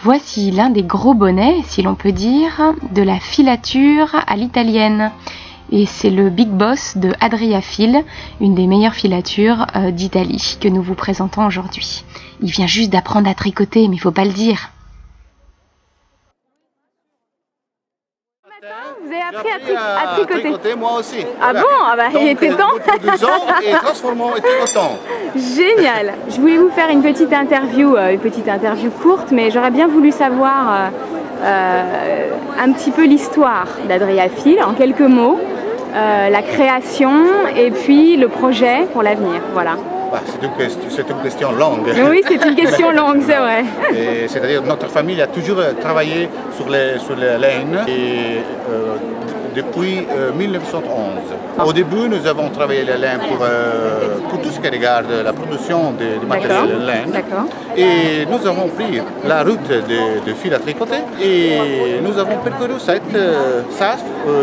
Voici l'un des gros bonnets, si l'on peut dire, de la filature à l'italienne. Et c'est le Big Boss de Adriafil, une des meilleures filatures d'Italie que nous vous présentons aujourd'hui. Il vient juste d'apprendre à tricoter, mais il faut pas le dire. Vous avez appris à tricoter. Moi aussi. Ah bon? Ah bah, il était temps. Depuis 2 ans et transformant et tricotant. Génial. Je voulais vous faire une petite interview courte, mais j'aurais bien voulu savoir un petit peu l'histoire d'Adriafil, en quelques mots, la création et puis le projet pour l'avenir. Voilà. Bah, c'est une question longue. Oui, c'est une question longue, c'est vrai. C'est-à-dire notre famille a toujours travaillé sur la laine depuis 1911. Au début, nous avons travaillé la laine pour tout ce qui regarde la production du matériel de laine. Et nous avons pris la route de fil à tricoter et nous avons parcouru ça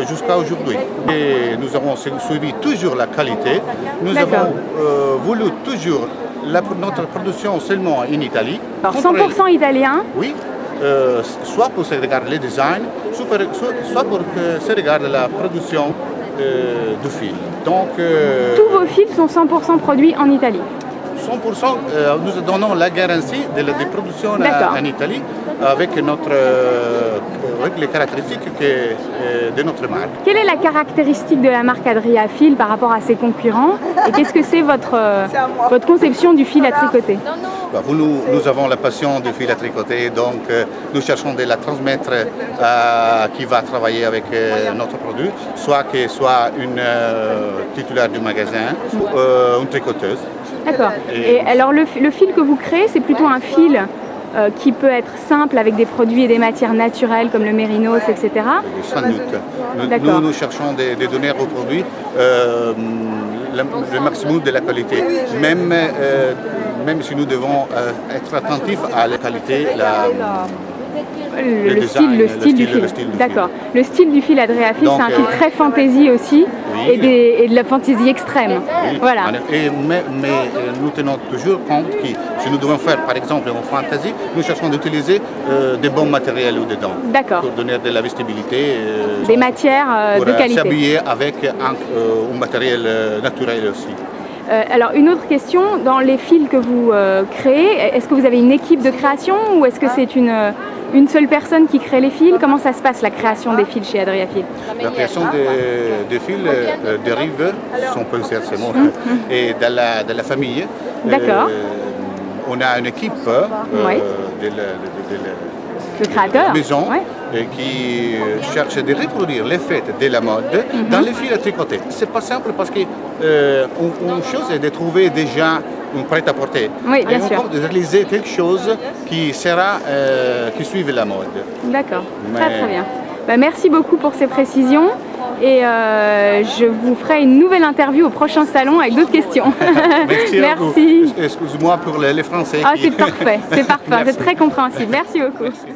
jusqu'à aujourd'hui. Et nous avons suivi toujours la qualité. Nous avons voulu toujours notre production seulement en Italie. Alors 100% italien? Oui. Soit pour se regarder les designs, soit pour se regarder la production du fil. Donc, tous vos fils sont 100% produits en Italie? 100%, nous donnons la garantie de production en Italie avec les caractéristiques de notre marque. Quelle est la caractéristique de la marque Adriafil par rapport à ses concurrents et qu'est-ce que c'est votre conception du fil à tricoter? Nous avons la passion du fil à tricoter, donc nous cherchons de la transmettre à qui va travailler avec notre produit, soit qu'elle soit une titulaire du magasin ou une tricoteuse. D'accord. Et alors le fil que vous créez, c'est plutôt un fil qui peut être simple avec des produits et des matières naturelles comme le mérinos, etc. Sans doute. Nous cherchons de donner aux produits le maximum de la qualité, même si nous devons être attentifs à la qualité, le style du fil. D'accord. Le style du fil Adriafil, c'est un fil très fantaisie aussi, oui, et de la fantaisie extrême. Oui, voilà. Mais nous tenons toujours compte que si nous devons faire par exemple en fantaisie, nous cherchons d'utiliser des bons matériels dedans. D'accord. Pour donner de la vestibilité. Des matières de qualité. Pour s'habiller avec un matériel naturel aussi. Alors une autre question, dans les fils que vous créez, est-ce que vous avez une équipe de création ou est-ce que c'est une seule personne qui crée les fils? Comment ça se passe la création des fils chez Adriafil? La création des fils dérive, si on peut dire ce mot, et de la famille. D'accord. On a une équipe de créateurs, maison qui cherche de reproduire l'effet de la mode dans les fils à tricoter. C'est pas simple parce que une chose est de trouver déjà un prêt-à-porter. Oui, bien sûr. De réaliser quelque chose qui suive la mode. D'accord, très bien. Bah, merci beaucoup pour ces précisions et je vous ferai une nouvelle interview au prochain salon avec d'autres questions. Merci. Excuse-moi pour les Français. Ah, c'est parfait, c'est parfait, c'est très compréhensible. Merci beaucoup. Merci.